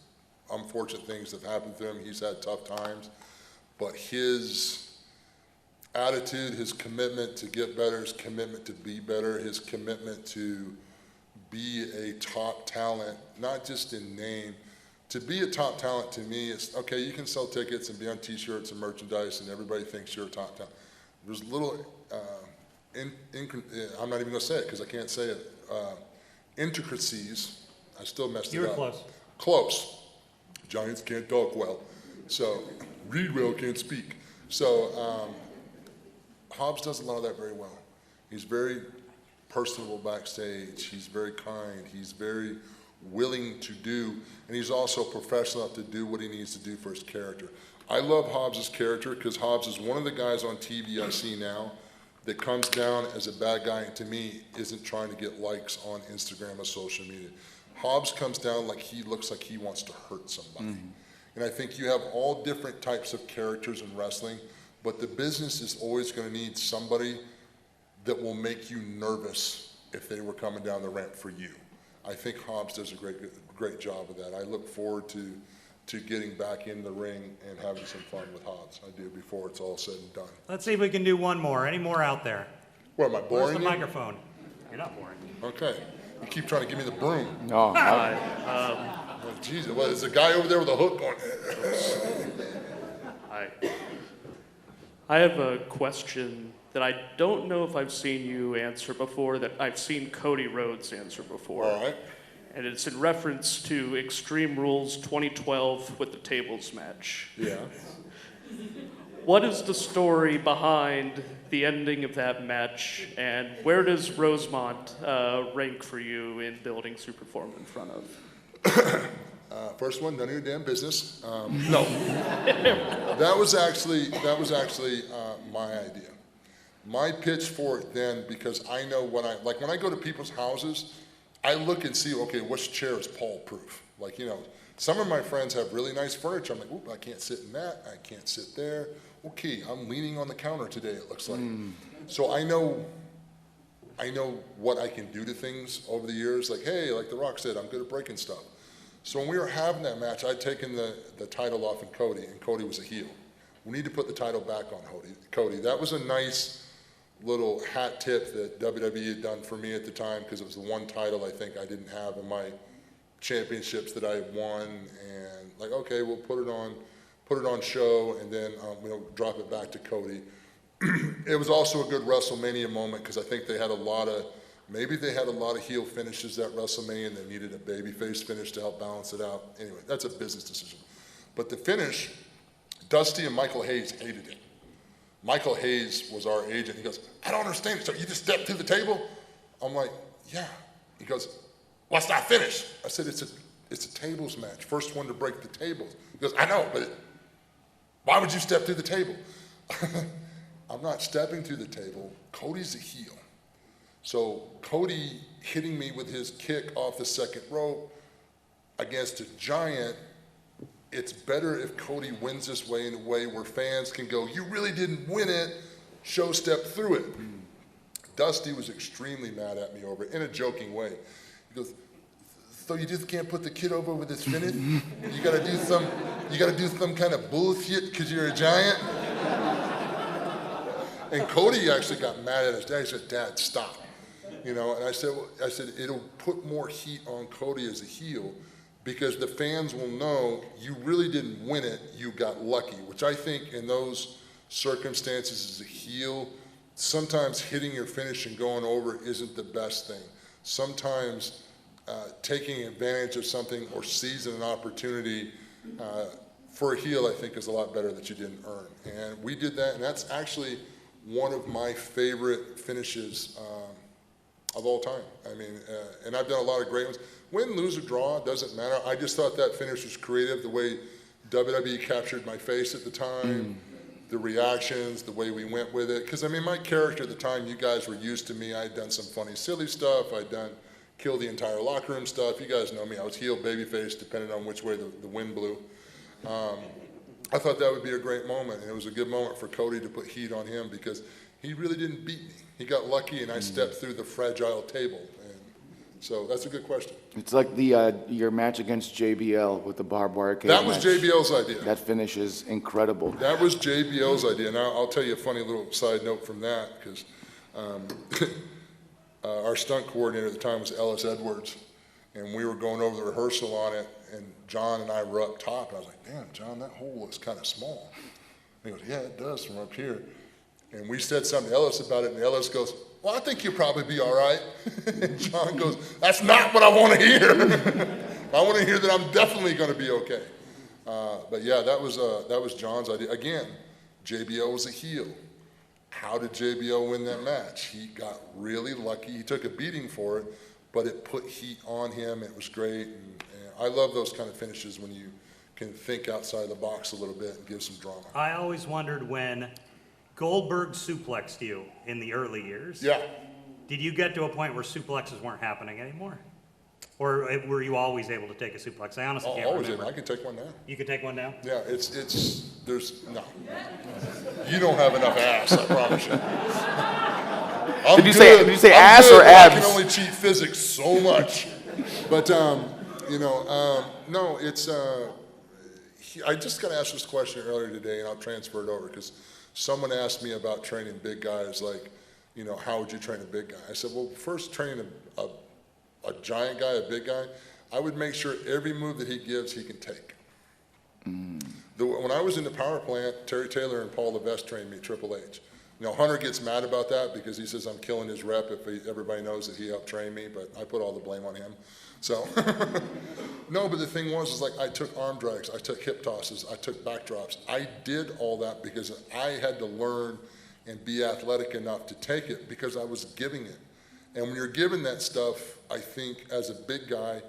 unfortunate things that have happened to him. He's had tough times, but his attitude, his commitment to get better, his commitment to be better, his commitment to be a top talent, not just in name. To be a top talent to me is, okay, you can sell tickets and be on t-shirts and merchandise and everybody thinks you're a top talent. There's little, I'm not even gonna say it because I can't say it, intricacies, I still messed it up. You were close. Close. Giants can't talk well. So, read well, can't speak. So, Hobbs does a lot of that very well. He's very personable backstage. He's very kind. He's very willing to do, and he's also professional enough to do what he needs to do for his character. I love Hobbs' character because Hobbs is one of the guys on TV I see now that comes down as a bad guy and to me isn't trying to get likes on Instagram or social media. Hobbs comes down like he looks like he wants to hurt somebody. And I think you have all different types of characters in wrestling, but the business is always going to need somebody that will make you nervous if they were coming down the ramp for you. I think Hobbs does a great job of that. I look forward to getting back in the ring and having some fun with Hobbs. I do before it's all said and done. Let's see if we can do one more. Any more out there? What, am I boring Where's the you? microphone? You're not boring. Okay. You keep trying to give me the broom. No, Oh, Jesus, well, there's a guy over there with a hook going. I have a question that I don't know if I've seen you answer before, that I've seen Cody Rhodes answer before. All right. And it's in reference to Extreme Rules 2012 with the tables match. Yeah. What is the story behind the ending of that match, and where does Rosemont rank for you in building Superform in front of? First one, none of your damn business. No, that was actually my idea. My pitch for it then, because I know when I go to people's houses, I look and see, okay, which chair is Paul proof? Like, you know, some of my friends have really nice furniture. I'm like, oop, I can't sit in that. I can't sit there. Okay, I'm leaning on the counter today, it looks like. So I know what I can do to things over the years. Like, hey, like The Rock said, I'm good at breaking stuff. So when we were having that match, I'd taken the title off in Cody, and Cody was a heel. We need to put the title back on Cody. That was a nice little hat tip that WWE had done for me at the time, because it was the one title I think I didn't have in my championships that I had won, and like, okay, we'll put it on show, and then drop it back to Cody. It was also a good WrestleMania moment, because I think they had a lot of heel finishes at WrestleMania, and they needed a babyface finish to help balance it out. Anyway, that's a business decision. But the finish, Dusty and Michael Hayes hated it. Michael Hayes was our agent. He goes, I don't understand. So you just stepped to the table? I'm like, yeah. He goes, what's that finish? I said, it's a tables match. First one to break the tables. He goes, I know, but why would you step through the table? I'm not stepping through the table. Cody's a heel. So Cody hitting me with his kick off the second rope against a giant, it's better if Cody wins this way in a way where fans can go, you really didn't win it, show step through it. Dusty was extremely mad at me over it in a joking way. He goes, so you just can't put the kid over with his finish? You gotta do some kind of bullshit because you're a giant? And Cody actually got mad at his dad. He said, Dad, stop. You know, and I said, it'll put more heat on Cody as a heel because the fans will know you really didn't win it, you got lucky, which I think in those circumstances as a heel, sometimes hitting your finish and going over isn't the best thing. Sometimes taking advantage of something or seizing an opportunity for a heel, I think, is a lot better that you didn't earn. And we did that, and that's actually one of my favorite finishes of all time. I mean, and I've done a lot of great ones. Win, lose, or draw, doesn't matter. I just thought that finish was creative, the way WWE captured my face at the time, the reactions, the way we went with it. Because, I mean, my character at the time, you guys were used to me. I had done some funny, silly stuff. I'd done kill the entire locker room stuff. You guys know me. I was heel, babyface, depending on which way the wind blew. I thought that would be a great moment, and it was a good moment for Cody to put heat on him because he really didn't beat me. He got lucky, and I stepped through the fragile table. And so that's a good question. It's like the your match against JBL with the barbed wire cage. That was JBL's idea. That finish is incredible. That was JBL's idea. Now, I'll tell you a funny little side note from that because our stunt coordinator at the time was Ellis Edwards, and we were going over the rehearsal on it, and John and I were up top, and I was like, damn, John, that hole looks kind of small. And he goes, yeah, it does from up here. And we said something to Ellis about it, and Ellis goes, well, I think you'll probably be all right. And John goes, that's not what I want to hear. I want to hear that I'm definitely going to be okay. But yeah, that was John's idea. Again, JBL was a heel. How did JBL win that match? He got really lucky. He took a beating for it, but it put heat on him. It was great. And I love those kind of finishes when you can think outside the box a little bit and give some drama. I always wondered when Goldberg suplexed you in the early years. Yeah. Did you get to a point where suplexes weren't happening anymore? Or were you always able to take a suplex? I honestly can't remember. I can take one down. You could take one down? Yeah, no. You don't have enough ass, I promise you. Did you say ass or abs? I can only cheat physics so much. But, no, it's, I just got asked this question earlier today, and I'll transfer it over, because someone asked me about training big guys, like, how would you train a big guy? I said, well, first training a giant guy, a big guy, I would make sure every move that he gives, he can take. When I was in the power plant, Terry Taylor and Paul Levesque trained me, Triple H. Hunter gets mad about that because he says I'm killing his rep if everybody knows that he helped train me, but I put all the blame on him. So, no, but the thing was like I took arm drags, I took hip tosses, I took backdrops. I did all that because I had to learn and be athletic enough to take it because I was giving it. And when you're given that stuff, I think as a big guy,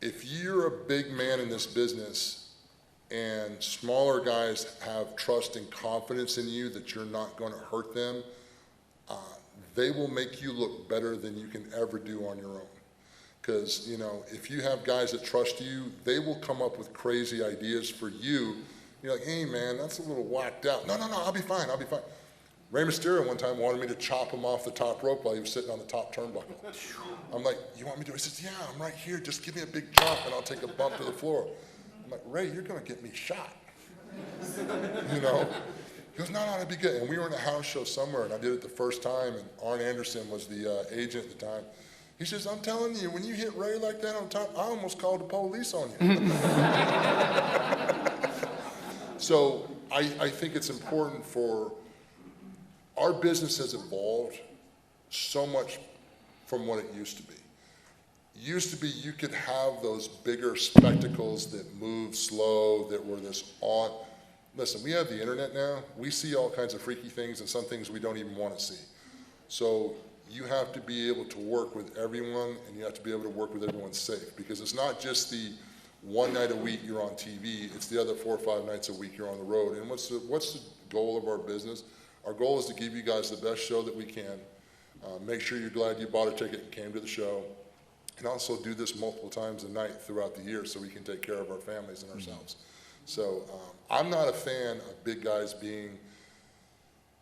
if you're a big man in this business and smaller guys have trust and confidence in you that you're not going to hurt them, they will make you look better than you can ever do on your own. Because, if you have guys that trust you, they will come up with crazy ideas for you. You're like, hey, man, that's a little whacked out. No, I'll be fine. Rey Mysterio one time wanted me to chop him off the top rope while he was sitting on the top turnbuckle. I'm like, you want me to? He says, yeah, I'm right here. Just give me a big chop and I'll take a bump to the floor. I'm like, Ray, you're going to get me shot. He goes, no, it'll be good. And we were in a house show somewhere, and I did it the first time, and Arn Anderson was the agent at the time. He says, I'm telling you, when you hit Ray like that on top, I almost called the police on you. So I think it's important for our business has evolved so much from what it used to be. Used to be you could have those bigger spectacles that move slow, that were this odd. Listen, we have the internet now. We see all kinds of freaky things and some things we don't even want to see. So you have to be able to work with everyone, and you have to be able to work with everyone safe, because it's not just the one night a week you're on TV, it's the other 4 or 5 nights a week you're on the road. And what's the goal of our business? Our goal is to give you guys the best show that we can. Make sure you're glad you bought a ticket and came to the show. And also do this multiple times a night throughout the year so we can take care of our families and ourselves. So I'm not a fan of big guys being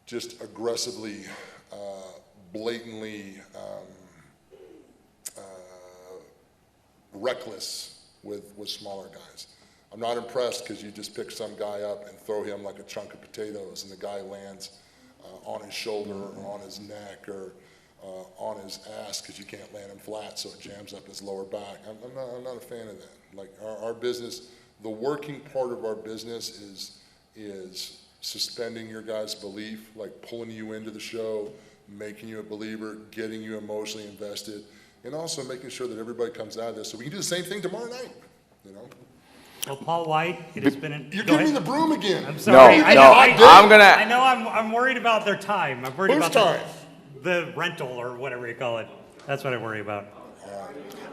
just aggressively, blatantly reckless with smaller guys. I'm not impressed because you just pick some guy up and throw him like a chunk of potatoes and the guy lands on his shoulder or on his neck or on his ass because you can't land him flat so it jams up his lower back. I'm not a fan of that. Like our business, the working part of our business is suspending your guys' belief, like pulling you into the show, making you a believer, getting you emotionally invested, and also making sure that everybody comes out of this so we can do the same thing tomorrow night, you know? Well, Paul Wight, it has been You're giving me the broom again. I'm sorry. No, I no, know, I'm gonna. I'm worried about their time. I'm worried Whose about time? the rental or whatever you call it. That's what I worry about.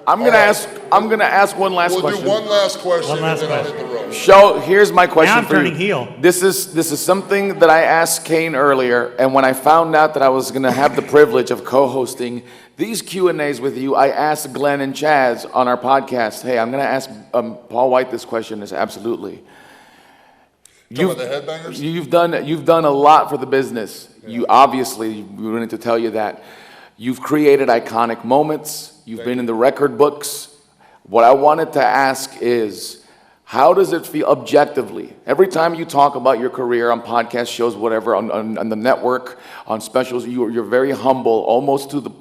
I'm gonna ask one last We'll question. do one last question One last and then question. I'll hit the road. Here's my question Now I'm for you. turning heel. This is something that I asked Kane earlier, and when I found out that I was gonna have the privilege of co-hosting these Q&As with you, I asked Glenn and Chaz on our podcast, hey, I'm gonna ask Paul Wight this question. Is absolutely. Talking about the headbangers? You've done a lot for the business. Yeah. You obviously, we wanted to tell you that. You've created iconic moments. You've been in the record books. What I wanted to ask is, how does it feel objectively? Every time you talk about your career on podcast shows, whatever, on the network, on specials, you're very humble, almost to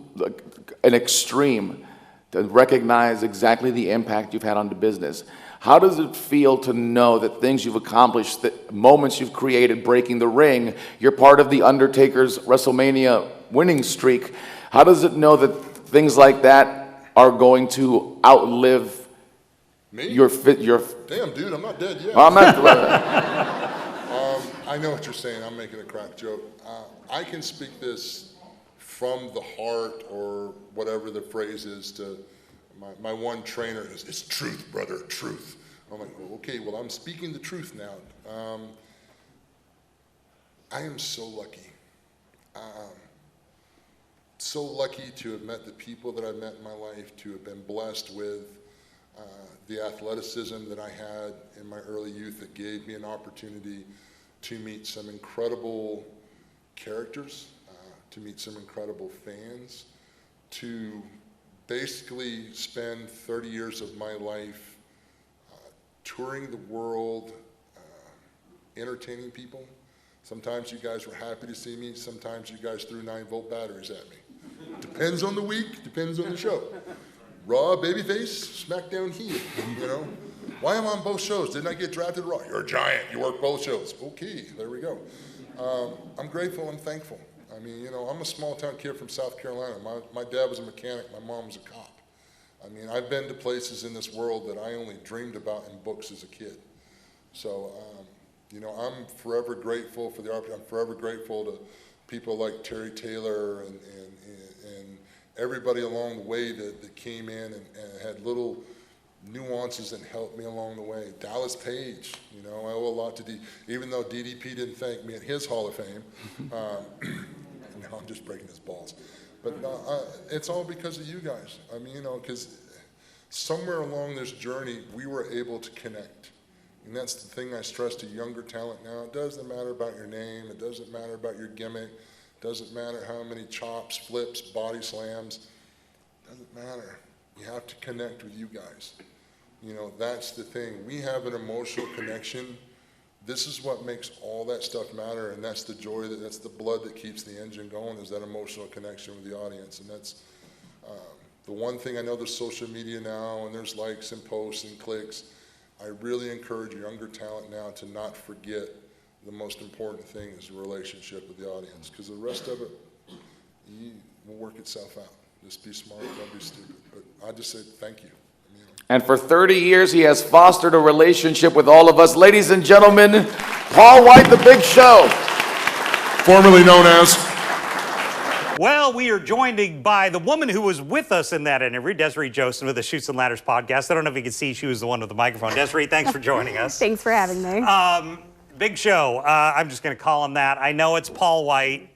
an extreme, to recognize exactly the impact you've had on the business. How does it feel to know that things you've accomplished, that moments you've created, breaking the ring, you're part of the Undertaker's WrestleMania winning streak? How does it know that things like that are going to outlive Me? your? Damn, dude, I'm not dead yet. I'm not. I know what you're saying. I'm making a crack joke. I can speak this from the heart or whatever the phrase is to my one trainer is, it's truth, brother, truth. I'm like, okay, well, I'm speaking the truth now. I am so lucky. So lucky to have met the people that I've met in my life, to have been blessed with the athleticism that I had in my early youth that gave me an opportunity to meet some incredible characters, to meet some incredible fans, to basically spend 30 years of my life touring the world, entertaining people. Sometimes you guys were happy to see me, sometimes you guys threw 9-volt batteries at me. Depends on the week, depends on the show. Raw, babyface, SmackDown, heel, you know? Why am I on both shows? Didn't I get drafted Raw? You're a giant, you work both shows. Okay, there we go. I'm grateful and thankful. I mean, you know, I'm a small town kid from South Carolina. My dad was a mechanic, my mom was a cop. I mean, I've been to places in this world that I only dreamed about in books as a kid. So, you know, I'm forever grateful for the opportunity. I'm forever grateful to people like Terry Taylor and everybody along the way that came in and had little nuances and helped me along the way. Dallas Page, you know, I owe a lot to even though DDP didn't thank me at his Hall of Fame. No, I'm just breaking his balls. But it's all because of you guys. I mean, you know, because somewhere along this journey, we were able to connect. And that's the thing I stress to younger talent now. It doesn't matter about your name. It doesn't matter about your gimmick. It doesn't matter how many chops, flips, body slams. It doesn't matter. You have to connect with you guys. You know, that's the thing. We have an emotional connection. This is what makes all that stuff matter, and that's the joy, that's the blood that keeps the engine going, is that emotional connection with the audience. And that's the one thing. I know there's social media now, and there's likes and posts and clicks. I really encourage younger talent now to not forget the most important thing is the relationship with the audience, because the rest of it will work itself out. Just be smart, don't be stupid. But I just say thank you. And for 30 years, he has fostered a relationship with all of us. Ladies and gentlemen, Paul Wight, The Big Show. Formerly known as... Well, we are joined by the woman who was with us in that interview, Desiree Joseph with the Shoots and Ladders podcast. I don't know if you can see she was the one with the microphone. Desiree, thanks for joining us. Thanks for having me. Big Show. I'm just going to call him that. I know it's Paul Wight.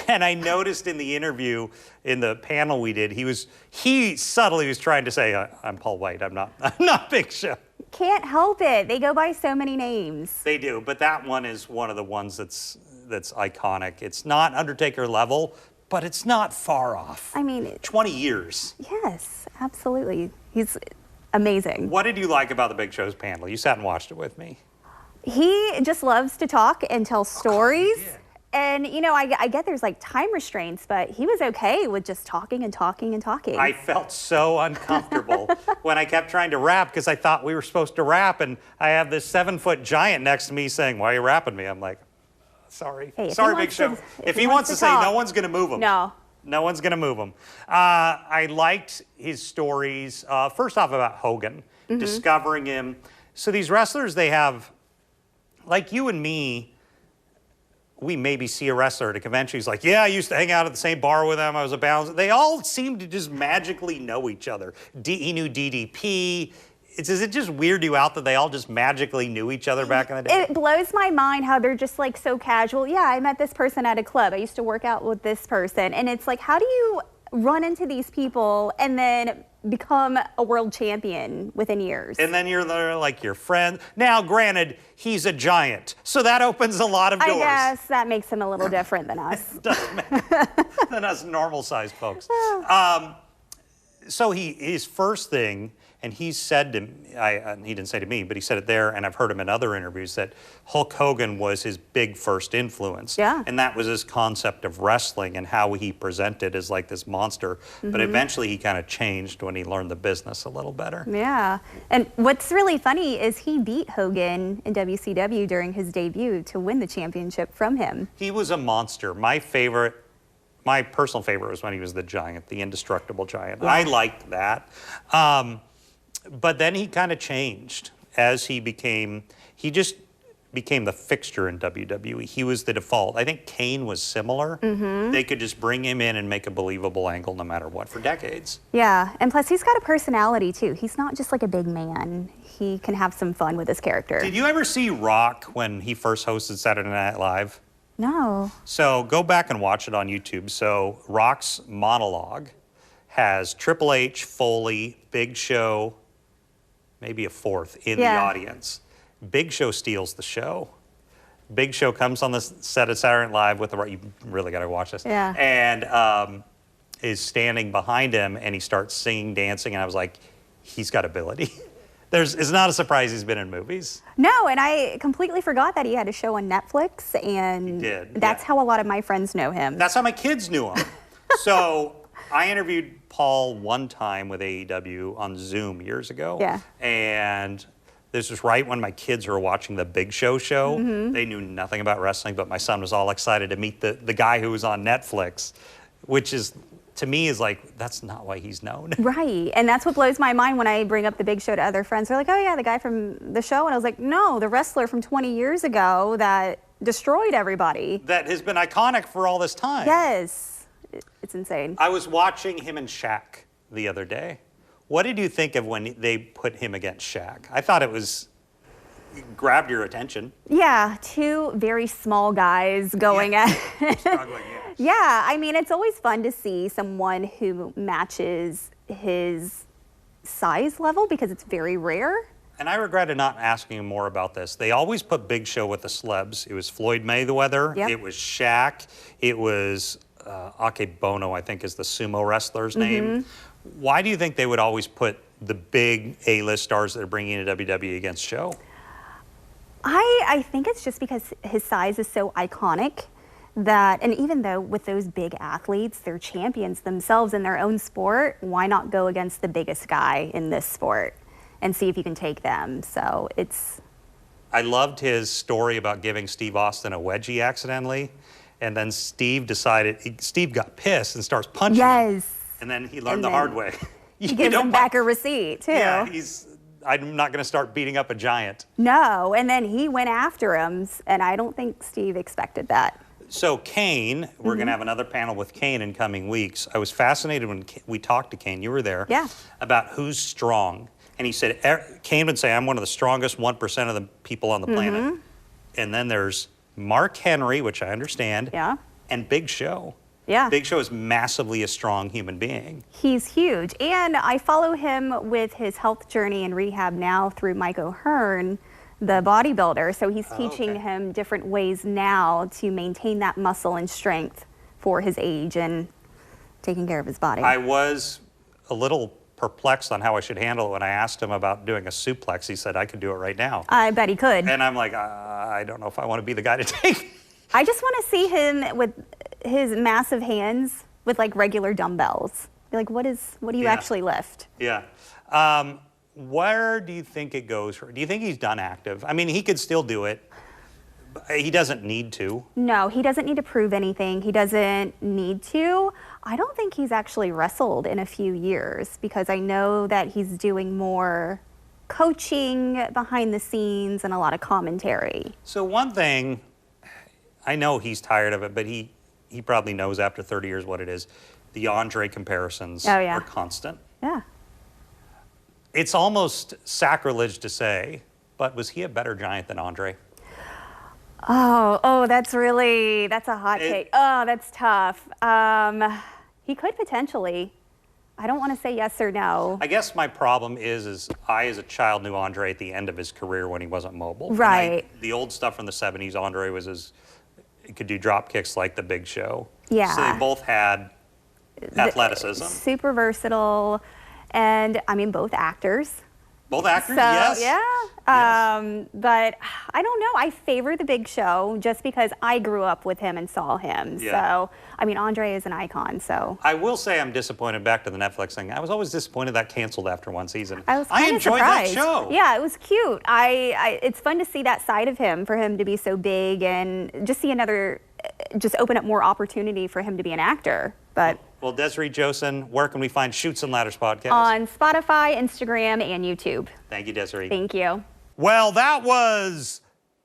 And I noticed in the interview, in the panel we did, he subtly was trying to say, I'm Paul Wight. I'm not Big Show. Can't help it. They go by so many names. They do, but that one is one of the ones that's iconic. It's not Undertaker level, but it's not far off. I mean, 20 years. Yes, absolutely. He's amazing. What did you like about the Big Show's panel? You sat and watched it with me. He just loves to talk and tell stories. Yeah. And, you know, I get there's like time restraints, but he was okay with just talking and talking and talking. I felt so uncomfortable when I kept trying to rap because I thought we were supposed to rap, and I have this 7-foot giant next to me saying, "Why are you rapping me?" I'm like, sorry. Hey, sorry, Big Show. If he wants to say, no one's going to move him. No. No one's going to move him. I liked his stories, first off about Hogan, discovering him. So these wrestlers, they have, like you and me, we maybe see a wrestler at a convention. He's like, yeah, I used to hang out at the same bar with him. I was a bouncer. They all seem to just magically know each other. He knew DDP. Does it just weird you out that they all just magically knew each other back in the day? It blows my mind how they're just like so casual. Yeah, I met this person at a club. I used to work out with this person. And it's like, how do you run into these people and then become a world champion within years? And then you're like your friend. Now, granted, he's a giant, so that opens a lot of doors. I guess that makes him a little different than us. Than us normal-sized folks. So his first thing, and he said to he didn't say to me, but he said it there, and I've heard him in other interviews, that Hulk Hogan was his big first influence. Yeah. And that was his concept of wrestling and how he presented as like this monster. But eventually he kind of changed when he learned the business a little better. Yeah. And what's really funny is he beat Hogan in WCW during his debut to win the championship from him. He was a monster. My personal favorite was when he was the Giant, the indestructible Giant. Yeah. I liked that. But then he kind of changed as he just became the fixture in WWE. He was the default. I think Kane was similar. They could just bring him in and make a believable angle no matter what for decades. Yeah, and plus he's got a personality too. He's not just like a big man. He can have some fun with his character. Did you ever see Rock when he first hosted Saturday Night Live? No. So go back and watch it on YouTube. So Rock's monologue has Triple H, Foley, Big Show, maybe a fourth in the audience. Big Show steals the show. Big Show comes on the set of Saturday Night Live with you really got to watch this. Yeah. And is standing behind him, and he starts singing, dancing, and I was like, he's got ability. It's not a surprise he's been in movies. No, and I completely forgot that he had a show on Netflix, and he did, that's how a lot of my friends know him. That's how my kids knew him. So I interviewed Paul one time with AEW on Zoom years ago. Yeah. And this was right when my kids were watching the Big Show show. They knew nothing about wrestling, but my son was all excited to meet the guy who was on Netflix, which is, to me, is like, that's not why he's known. Right, and that's what blows my mind when I bring up the Big Show to other friends. They're like, oh yeah, the guy from the show. And I was like, no, the wrestler from 20 years ago that destroyed everybody. That has been iconic for all this time. Yes. It's insane. I was watching him and Shaq the other day. What did you think of when they put him against Shaq? I thought it grabbed your attention. Yeah, two very small guys going at it. Struggling, Yeah, I mean, it's always fun to see someone who matches his size level because it's very rare. And I regretted not asking him more about this. They always put Big Show with the celebs. It was Floyd Mayweather. Yep. It was Shaq. It was Akebono, I think is the sumo wrestler's name. Why do you think they would always put the big A-list stars that are bringing into WWE against Show? I think it's just because his size is so iconic that, and even though with those big athletes, they're champions themselves in their own sport, why not go against the biggest guy in this sport and see if you can take them? So it's... I loved his story about giving Steve Austin a wedgie accidentally. And then Steve got pissed and starts punching him. And then he learned the hard way. He gives him back a receipt, too. Yeah, I'm not going to start beating up a giant. No, and then he went after him, and I don't think Steve expected that. So Kane, we're going to have another panel with Kane in coming weeks. I was fascinated when we talked to Kane, you were there, about who's strong. And he said, Kane would say, I'm one of the strongest 1% of the people on the planet. And then there's Mark Henry, which I understand. Yeah. And Big Show. Yeah. Big Show is massively a strong human being. He's huge. And I follow him with his health journey and rehab now through Mike O'Hearn, the bodybuilder. So he's teaching him different ways now to maintain that muscle and strength for his age and taking care of his body. I was a little perplexed on how I should handle it when I asked him about doing a suplex. He said I could do it right now. I bet he could. And I'm like, I don't know if I want to be the guy to take. I just want to see him with his massive hands with like regular dumbbells. Be like, what do you actually lift? Yeah. Where do you think it goes? Do you think he's done active? I mean, he could still do it. He doesn't need to. No, he doesn't need to prove anything. He doesn't need to. I don't think he's actually wrestled in a few years because I know that he's doing more coaching behind the scenes and a lot of commentary. So one thing, I know he's tired of it, but he probably knows after 30 years what it is. The Andre comparisons are constant. Yeah. It's almost sacrilege to say, but was he a better giant than Andre? Oh, that's a hot take. Oh, that's tough. He could potentially. I don't want to say yes or no. I guess my problem is I, as a child, knew Andre at the end of his career when he wasn't mobile. Right. The old stuff from the 70s, Andre he could do drop kicks like the Big Show. Yeah. So they both had athleticism. Super versatile, and I mean both actors. Both actors, So, yes. yeah. Yes. But I don't know. I favor the Big Show just because I grew up with him and saw him. Yeah. So, I mean, Andre is an icon, so. I will say I'm disappointed, back to the Netflix thing. I was always disappointed that canceled after one season. I was kind of enjoyed surprised. that show. Yeah, it was cute. It's fun to see that side of him, for him to be so big and just open up more opportunity for him to be an actor. But Well, Desiree Josen, where can we find Chutes and Ladders podcast? on Spotify, Instagram, and YouTube. Thank you, Desiree. Thank you. Well, that was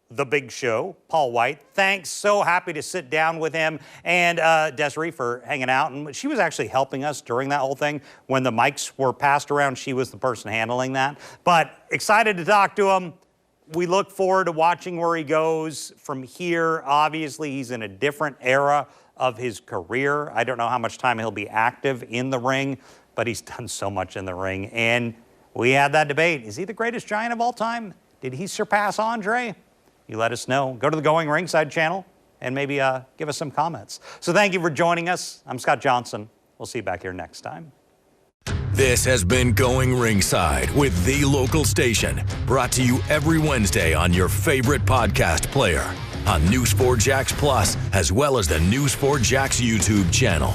The Big Show, Paul Wight. Thanks, so happy to sit down with him, and Desiree for hanging out. And she was actually helping us during that whole thing. When the mics were passed around, she was the person handling that. But excited to talk to him. We look forward to watching where he goes from here. Obviously, he's in a different era of his career. I don't know how much time he'll be active in the ring, but he's done so much in the ring. And we had that debate. Is he the greatest giant of all time? Did he surpass Andre? You let us know. Go to the Going Ringside channel and maybe give us some comments. So thank you for joining us. I'm Scott Johnson. We'll see you back here next time. This has been Going Ringside with The Local Station, brought to you every Wednesday on your favorite podcast player, on News4 Jax Plus, as well as the News4 Jax YouTube channel.